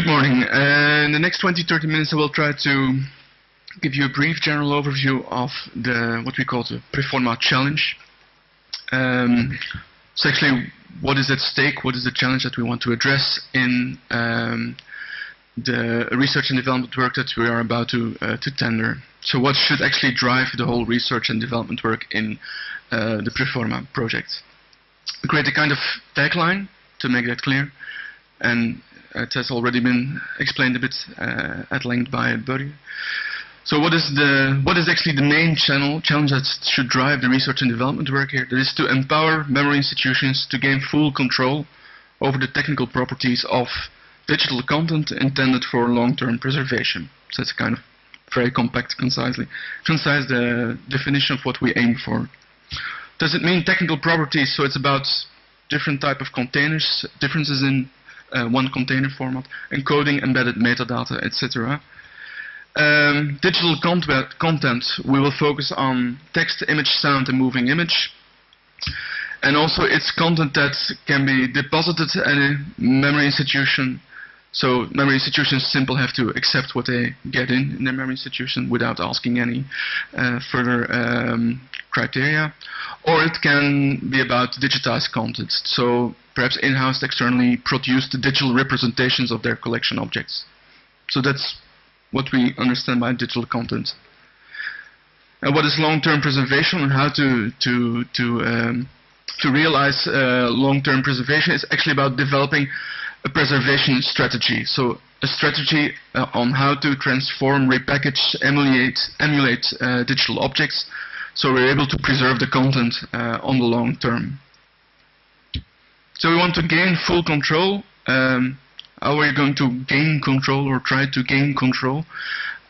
Good morning. In the next 20-30 minutes I will try to give you a brief general overview of what we call the PREFORMA challenge. So actually, what is at stake, what is the challenge that we want to address in the research and development work that we are about to tender. So what should actually drive the whole research and development work in the PREFORMA project? We create a kind of tagline to make that clear, and it has already been explained a bit at length by Bert. So what is actually the main challenge that should drive the research and development work here? That is to empower memory institutions to gain full control over the technical properties of digital content intended for long-term preservation. So it's a kind of very compact, concise definition of what we aim for. Does it mean technical properties? So it's about different type of containers, differences in one container format, encoding, embedded metadata, etc. Digital content, we will focus on text, image, sound, and moving image. And also it's content that can be deposited at a memory institution. So memory institutions simply have to accept what they get in their memory institution without asking any further criteria. Or it can be about digitized content. So perhaps in-house, externally produced digital representations of their collection objects. So that's what we understand by digital content. And what is long-term preservation and how to realize long-term preservation is actually about developing a preservation strategy. So a strategy on how to transform, repackage, emulate digital objects, so we're able to preserve the content on the long term. So we want to gain full control. How are we going to gain control or try to gain control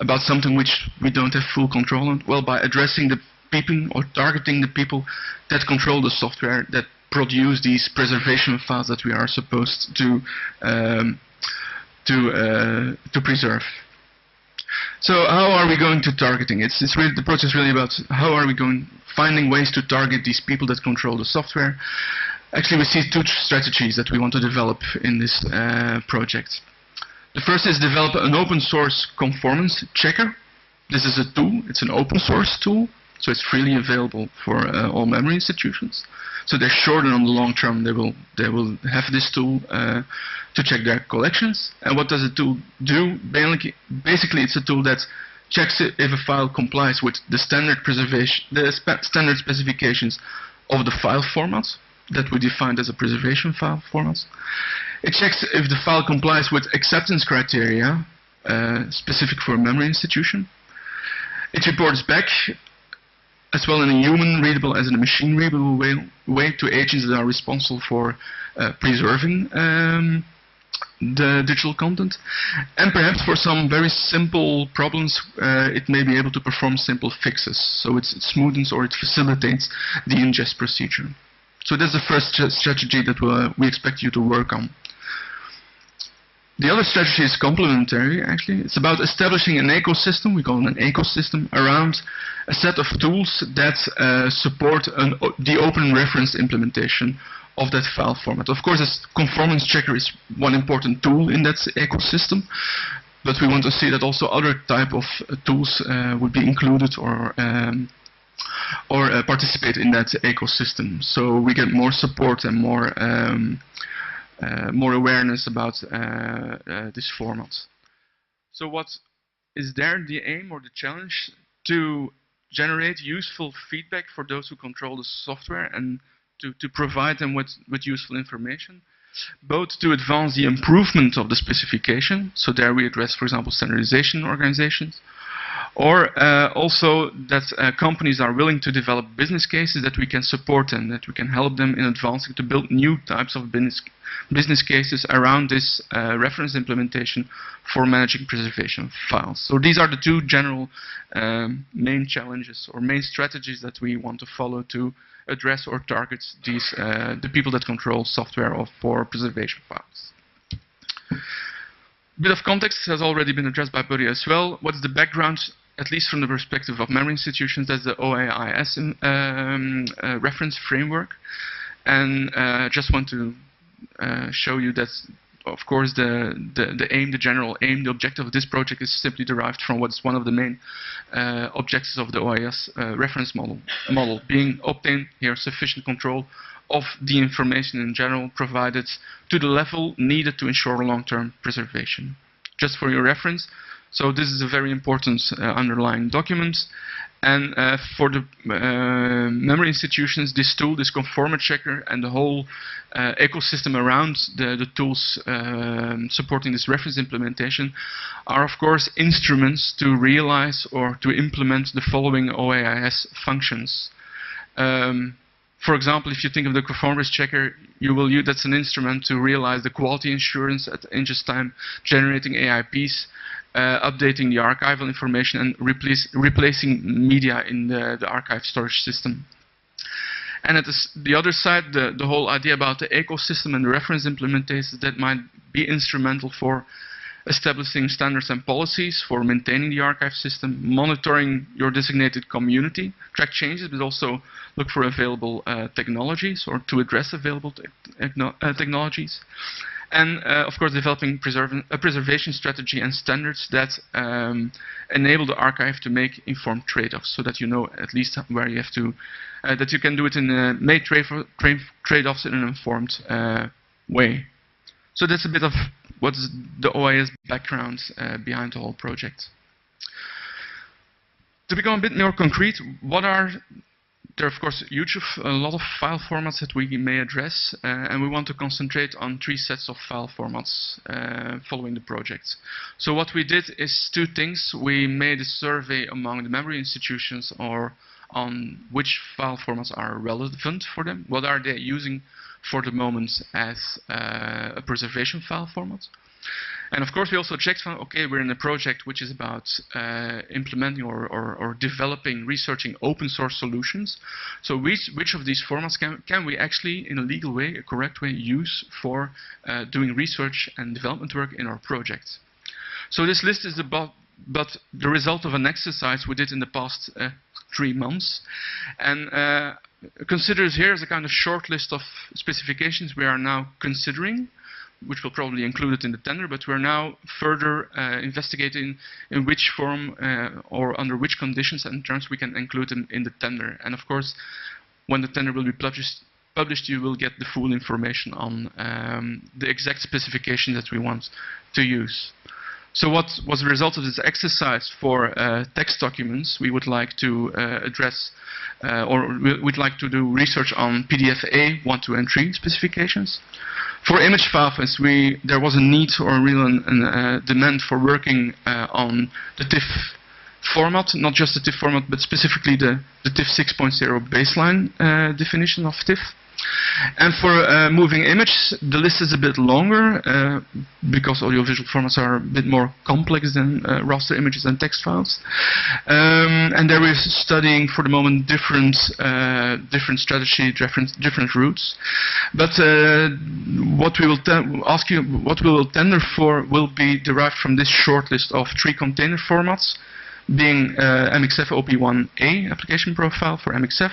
about something which we don't have full control on? Well, by addressing the people or targeting the people that control the software that produce these preservation files that we are supposed to preserve. So how are we going to targeting? It's really, the process is really about how are we finding ways to target these people that control the software. Actually, we see two strategies that we want to develop in this project. The first is develop an open source conformance checker. This is a tool. It's an open source tool, so it's freely available for all memory institutions. So they're sure that on the long term they will have this tool to check their collections. And what does the tool do? Basically, it's a tool that checks if a file complies with the standard standard specifications of the file format that we defined as a preservation file format. It checks if the file complies with acceptance criteria specific for a memory institution. It reports back as well in a human readable as in a machine readable way to agents that are responsible for preserving the digital content. And perhaps for some very simple problems it may be able to perform simple fixes. So it smoothens or it facilitates the ingest procedure. So that's the first strategy that we expect you to work on. The other strategy is complementary, actually. It's about establishing an ecosystem, we call it an ecosystem, around a set of tools that support the open reference implementation of that file format. Of course, this conformance checker is one important tool in that ecosystem, but we want to see that also other type of tools would be included or participate in that ecosystem. So we get more support and more awareness about this format. So what is there the aim or the challenge? To generate useful feedback for those who control the software and to provide them with useful information, both to advance the improvement of the specification. So there we address, for example, standardization organizations, or also that companies are willing to develop business cases that we can support and that we can help them in advancing to build new types of business cases around this reference implementation for managing preservation files. So these are the two general main challenges or main strategies that we want to follow to address or target these the people that control software for preservation files. A bit of context has already been addressed by Bert as well. What's the background, at least from the perspective of memory institutions? That's the OAIS reference framework. And just want to show you that of course, the aim, the general aim, the objective of this project is simply derived from what's one of the main objectives of the OIS reference model, being obtain here sufficient control of the information in general provided to the level needed to ensure long-term preservation. Just for your reference, so this is a very important underlying document. And for the memory institutions, this tool, this Conformance checker, and the whole ecosystem around the tools supporting this reference implementation are, of course, instruments to realize or to implement the following OAIS functions. For example, if you think of the Conformance checker, you will use that's an instrument to realize the quality assurance at ingest time, generating AIPs, updating the archival information, and replacing media in the archive storage system. And at the other side, the whole idea about the ecosystem and the reference implementations that might be instrumental for establishing standards and policies, for maintaining the archive system, monitoring your designated community, track changes, but also look for available technologies or to address available technologies. And of course, developing a preservation strategy and standards that enable the archive to make informed trade-offs, so that you know at least where you have to, that you can do it in make trade-offs in an informed way. So that's a bit of what's the OIS background behind the whole project. To become a bit more concrete, there are, of course, a lot of file formats that we may address, and we want to concentrate on 3 sets of file formats following the project. So what we did is 2 things. We made a survey among the memory institutions on which file formats are relevant for them. What are they using for the moment as a preservation file format? And of course, we also checked, okay, we're in a project which is about implementing or developing, researching open source solutions. So which of these formats can we actually, in a legal way, a correct way, use for doing research and development work in our project? So this list is but the result of an exercise we did in the past 3 months. And consider here as a kind of short list of specifications we are now considering, which will probably include it in the tender, but we're now further investigating in which form or under which conditions and terms we can include them in the tender. And of course, when the tender will be published, you will get the full information on the exact specification that we want to use. So what was the result of this exercise for text documents? We would like to address, or we'd like to do research on PDF-A 1, 2, and 3 specifications. For image files, there was a need or a real demand for working on the TIFF format, not just the TIFF format, but specifically the TIFF 6.0 baseline definition of TIFF. And for moving image, the list is a bit longer because audiovisual formats are a bit more complex than raster images and text files. And there we're studying for the moment different strategy, different routes. But what we will ask you, what we will tender for, will be derived from this short list of 3 container formats, being MXF OP1A application profile for MXF,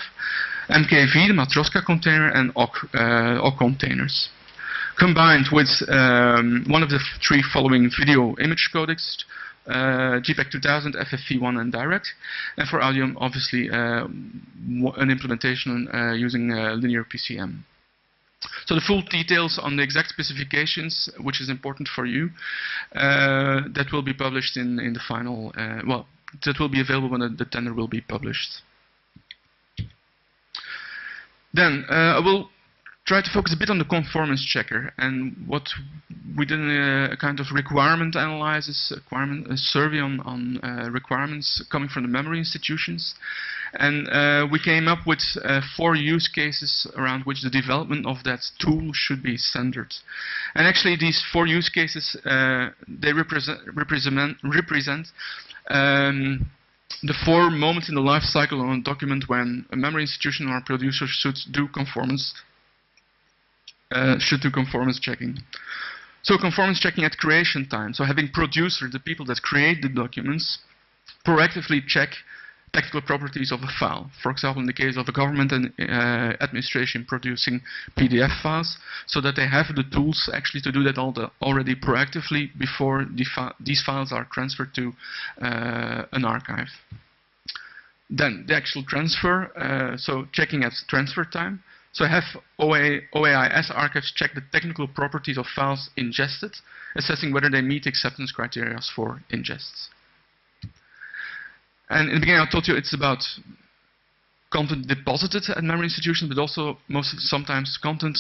MKV, the Matroska container, and OC containers. Combined with one of the 3 following video image codecs, JPEG 2000, FFV1, and Direct. And for audio, obviously, an implementation using linear PCM. So the full details on the exact specifications, which is important for you, that will be published in the final, well, that will be available when the tender will be published. Then I will try to focus a bit on the conformance checker and what we did a kind of requirement analysis, a survey on requirements coming from the memory institutions. And we came up with 4 use cases around which the development of that tool should be centered. And actually these 4 use cases, they represent the 4 moments in the life cycle on a document when a memory institution or a producer should do conformance checking. So conformance checking at creation time. So having producers, the people that create the documents, proactively check technical properties of a file. For example, in the case of a government and administration producing PDF files, so that they have the tools actually to do that already proactively before these files are transferred to an archive. Then the actual transfer, so checking at transfer time. So have OAIS archives check the technical properties of files ingested, assessing whether they meet acceptance criteria for ingests. And in the beginning I told you it's about content deposited at memory institutions, but also sometimes content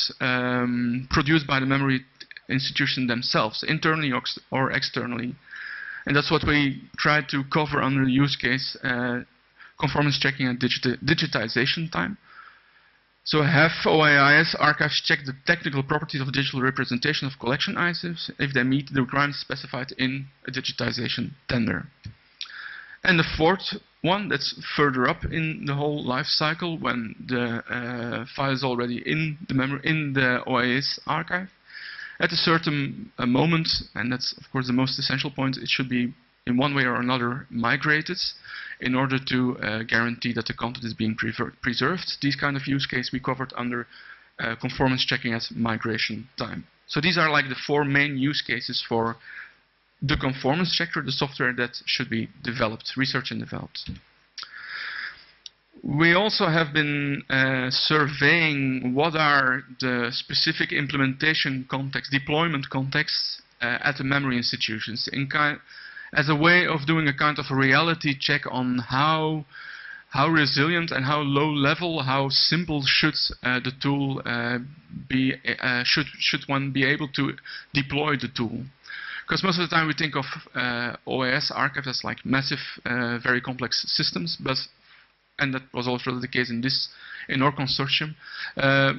produced by the memory institution themselves, internally or externally. And that's what we tried to cover under the use case conformance checking at digitization time. So have OAIS archives check the technical properties of digital representation of collection items if they meet the requirements specified in a digitization tender. And the fourth one, that's further up in the whole life cycle, when the file is already in the OAIS archive. At a certain moment, and that's of course the most essential point, it should be in one way or another migrated in order to guarantee that the content is being preserved. These kind of use case we covered under conformance checking at migration time. So these are like the four main use cases for the conformance checker, the software that should be developed, researched and developed. We also have been surveying what are the specific implementation contexts, deployment contexts at the memory institutions, as a way of doing a kind of a reality check on how resilient and how low level, how simple should the tool be, should one be able to deploy the tool. Because most of the time we think of OAS archives as like massive, very complex systems, and that was also the case in our consortium.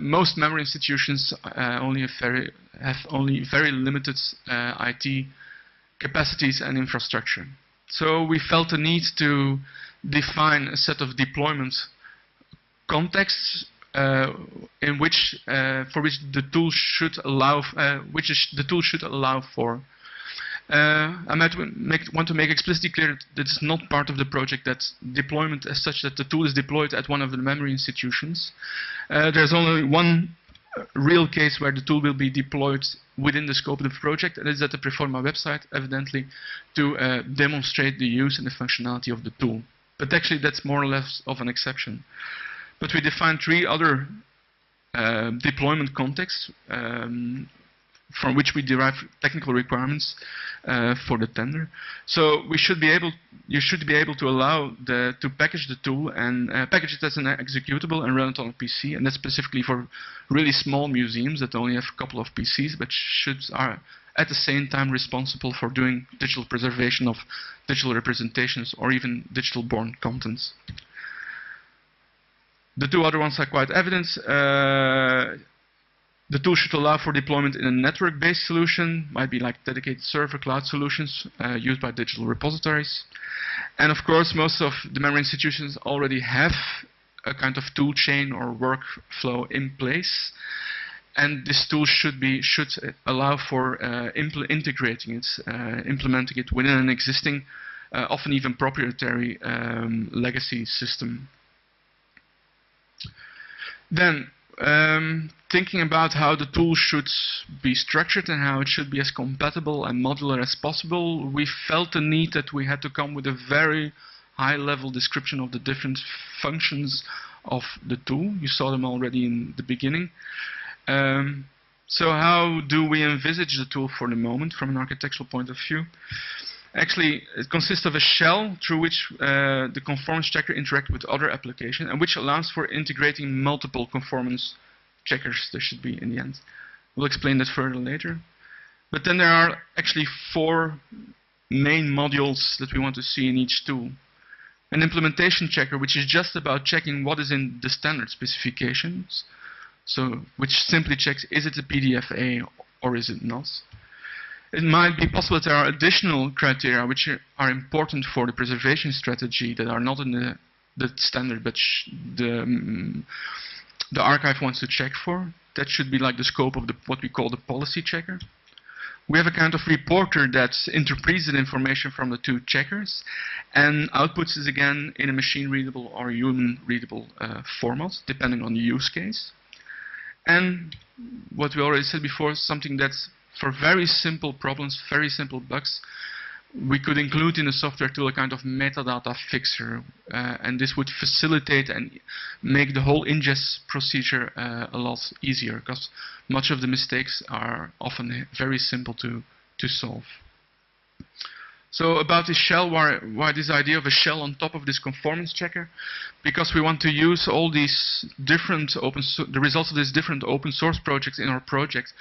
Most memory institutions have only very limited IT capacities and infrastructure. So we felt the need to define a set of deployment contexts in which, for which the tool should allow, for. I might want to make explicitly clear that it's not part of the project that deployment as such that the tool is deployed at one of the memory institutions. There's only one real case where the tool will be deployed within the scope of the project, and it's at the PREFORMA website, evidently, to demonstrate the use and the functionality of the tool. But actually that's more or less of an exception. But we defined three other deployment contexts from which we derive technical requirements for the tender. So you should be able to allow to package the tool and package it as an executable and run it on a PC, and that's specifically for really small museums that only have a couple of PCs, but are at the same time responsible for doing digital preservation of digital representations or even digital born contents. The two other ones are quite evident. The tool should allow for deployment in a network-based solution, might be like dedicated server cloud solutions used by digital repositories. And of course, most of the memory institutions already have a kind of tool chain or workflow in place. And this tool should allow for integrating it, implementing it within an existing, often even proprietary legacy system. Then, thinking about how the tool should be structured and how it should be as compatible and modular as possible, we felt the need that we had to come with a very high-level description of the different functions of the tool. You saw them already in the beginning. So how do we envisage the tool for the moment from an architectural point of view? Actually, it consists of a shell through which the conformance checker interacts with other applications and which allows for integrating multiple conformance checkers there should be in the end. We'll explain that further later. But then there are actually four main modules that we want to see in each tool. An implementation checker, which is just about checking what is in the standard specifications. So, which simply checks, is it a PDF-A or is it not? It might be possible that there are additional criteria which are important for the preservation strategy that are not in the standard, but the archive wants to check for. That should be like the scope of what we call the policy checker. We have a kind of reporter that interprets the information from the two checkers and outputs it again in a machine-readable or human-readable format, depending on the use case. And what we already said before, something that's for very simple problems, very simple bugs, we could include in the software tool a kind of metadata fixer, and this would facilitate and make the whole ingest procedure a lot easier, because much of the mistakes are often very simple to solve. So about this shell, why this idea of a shell on top of this conformance checker? Because we want to use all these different the results of these different open source projects in our project.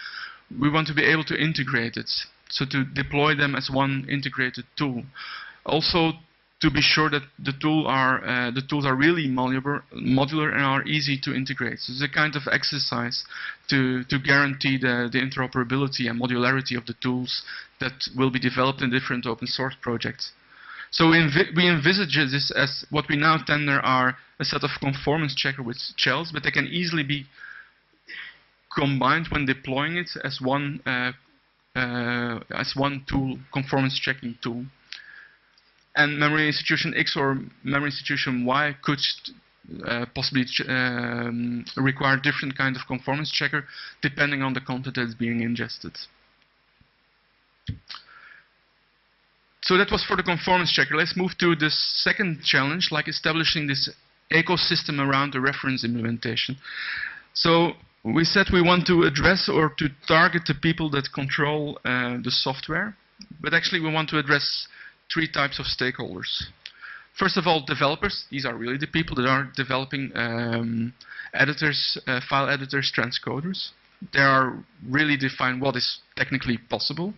We want to be able to integrate it, so to deploy them as one integrated tool. Also, to be sure that the tools are really modular and are easy to integrate. So it's a kind of exercise to guarantee the interoperability and modularity of the tools that will be developed in different open source projects. So we envisage this as what we now tender are a set of conformance checker with shells, but they can easily be combined when deploying it as one tool, conformance checking tool. And memory institution X or memory institution Y could possibly require different kind of conformance checker depending on the content that's being ingested. So that was for the conformance checker. Let's move to the second challenge, like establishing this ecosystem around the reference implementation. So we said we want to address or to target the people that control the software, but actually we want to address three types of stakeholders. First of all, developers. These are really the people that are developing editors, file editors, transcoders. They are really define what is technically possible.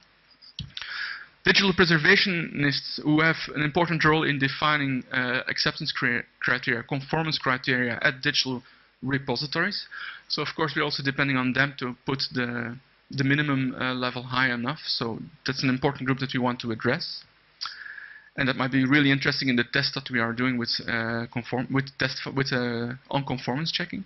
Digital preservationists, who have an important role in defining acceptance criteria, conformance criteria at digital repositories. So of course we're also depending on them to put the minimum level high enough. So that's an important group that we want to address. And that might be really interesting in the test that we are doing with on conformance checking.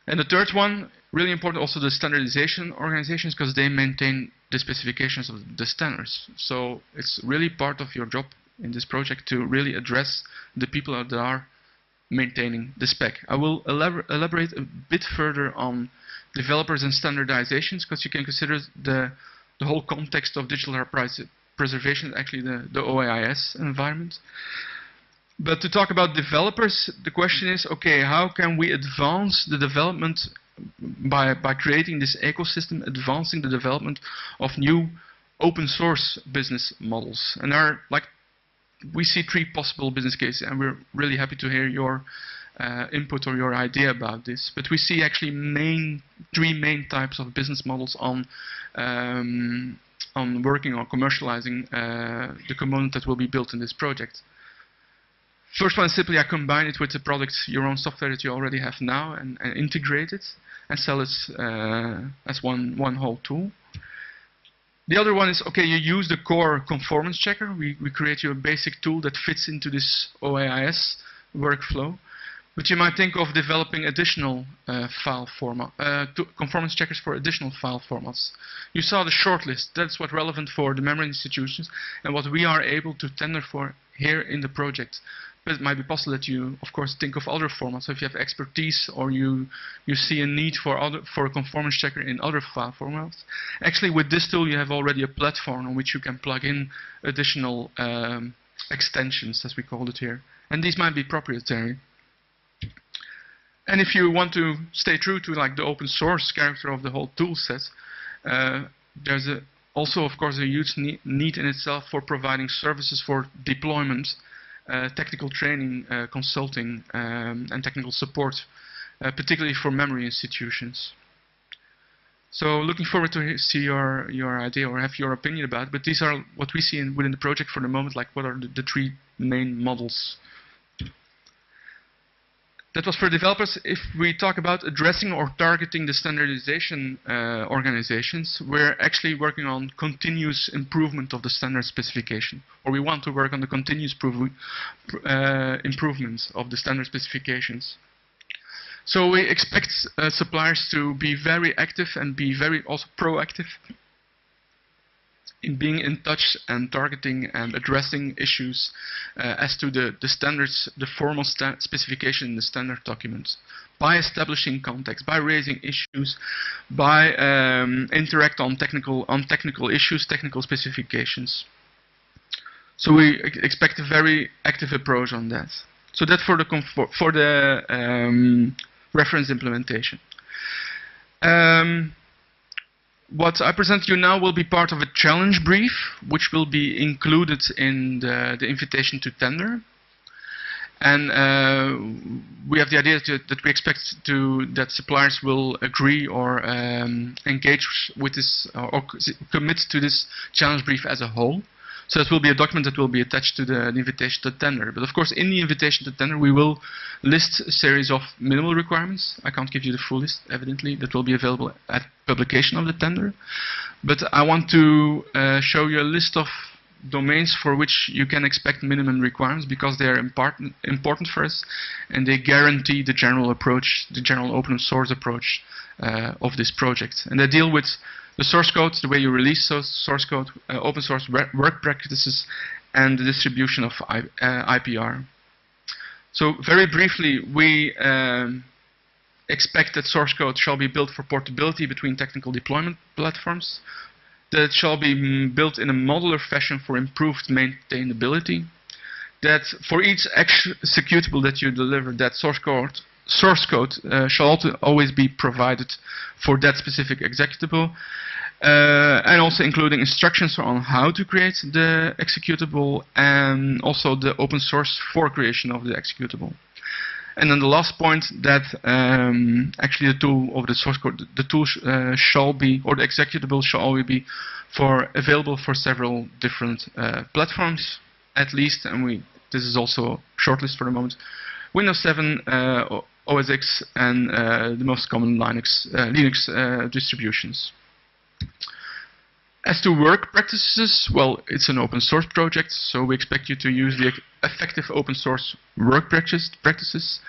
And the third one, really important, also the standardization organizations, because they maintain the specifications of the standards. So it's really part of your job in this project to really address the people that are maintaining the spec. I will elaborate a bit further on developers and standardizations, because you can consider the whole context of digital preservation, actually the OAIS environment. But to talk about developers, the question is, okay, how can we advance the development by creating this ecosystem, advancing the development of new open source business models? And there are, like, we see three possible business cases, and we're really happy to hear your input or your idea about this. But we see actually three main types of business models on working on commercializing the component that will be built in this project. First one is simply I combine it with the product, your own software that you already have now, and integrate it and sell it as one whole tool. The other one is, okay, you use the core conformance checker. We create you a basic tool that fits into this OAIS workflow. But you might think of developing additional file format, conformance checkers for additional file formats. You saw the shortlist. That's what's relevant for the memory institutions and what we are able to tender for here in the project. But it might be possible that you, of course, think of other formats. So if you have expertise or you see a need for a conformance checker in other file formats. Actually, with this tool, you have already a platform on which you can plug in additional extensions, as we call it here. And these might be proprietary. And if you want to stay true to like the open source character of the whole tool set, there's also, of course, a huge need in itself for providing services for deployment, technical training, consulting, and technical support, particularly for memory institutions. So looking forward to see your idea or have your opinion about it. But these are what we see within the project for the moment, like what are the three main models. That was for developers. If we talk about addressing or targeting the standardization organizations, we're actually working on continuous improvement of the standard specification. Or we want to work on the continuous improvements of the standard specifications. So we expect suppliers to be very active and be very also proactive in being in touch and targeting and addressing issues as to the standards, the formal specification in the standard documents, by establishing context, by raising issues, by interact on technical issues, technical specifications. So we expect a very active approach on that. So that's for the reference implementation. What I present to you now will be part of a challenge brief, which will be included in the invitation to tender. And we have the idea that we expect that suppliers will agree or engage with this or commit to this challenge brief as a whole. So it will be a document that will be attached to the invitation to tender. But of course, in the invitation to tender, we will list a series of minimal requirements. I can't give you the full list, evidently. That will be available at publication of the tender. But I want to show you a list of domains for which you can expect minimum requirements, because they are important for us, and they guarantee the general approach, the general open source approach of this project. And they deal with the source code, the way you release source code, open source work practices, and the distribution of IPR. So very briefly, we expect that source code shall be built for portability between technical deployment platforms, that it shall be built in a modular fashion for improved maintainability, that for each executable that you deliver, that source code shall always be provided for that specific executable, and also including instructions on how to create the executable, and also the open source for creation of the executable. And then the last point, that actually the tool of the source code, the tool shall be, or the executable shall always be available for several different platforms, at least, and this is also shortlist for the moment. Windows 7, OS X, and the most common Linux distributions. As to work practices, well, it's an open source project, so we expect you to use the effective open source work practices.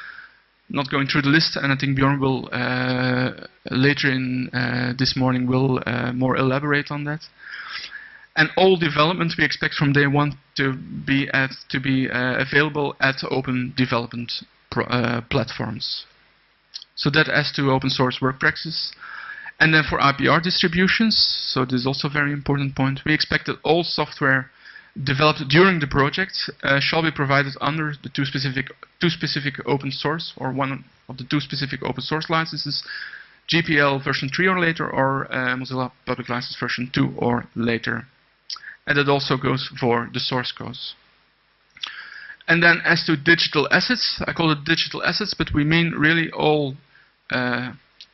Not going through the list, and I think Bjorn will later in this morning will more elaborate on that. And all development we expect from day one to be available at open development platforms. So that as to open source work practices. And then for IPR distributions, so this is also a very important point, we expect that all software developed during the project shall be provided under the two specific open source, or one of the two specific open source licenses, GPL version 3 or later, or Mozilla Public License version 2 or later. And that also goes for the source codes. And then as to digital assets, I call it digital assets, but we mean really all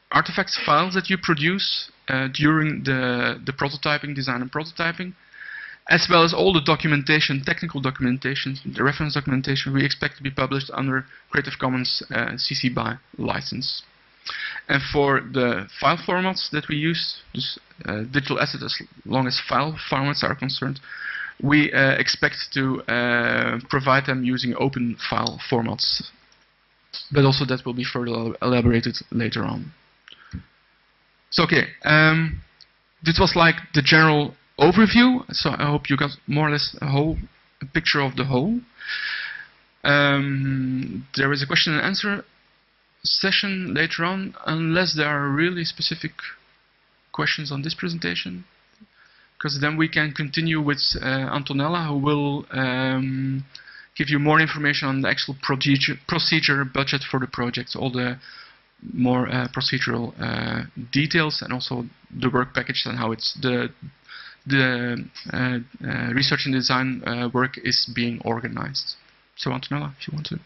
artifacts, files that you produce during the prototyping, design and prototyping, as well as all the documentation, technical documentation, the reference documentation we expect to be published under Creative Commons CC BY license. And for the file formats that we use, this digital assets as long as file formats are concerned, we expect to provide them using open file formats. But also that will be further elaborated later on. So okay, this was like the general overview, so I hope you got more or less a picture of the whole. There is a question and answer session later on, unless there are really specific questions on this presentation, because then we can continue with Antonella, who will give you more information on the actual procedure budget for the project, all the more procedural details, and also the work package and how it's the research and design work is being organized. So Antonella, if you want to.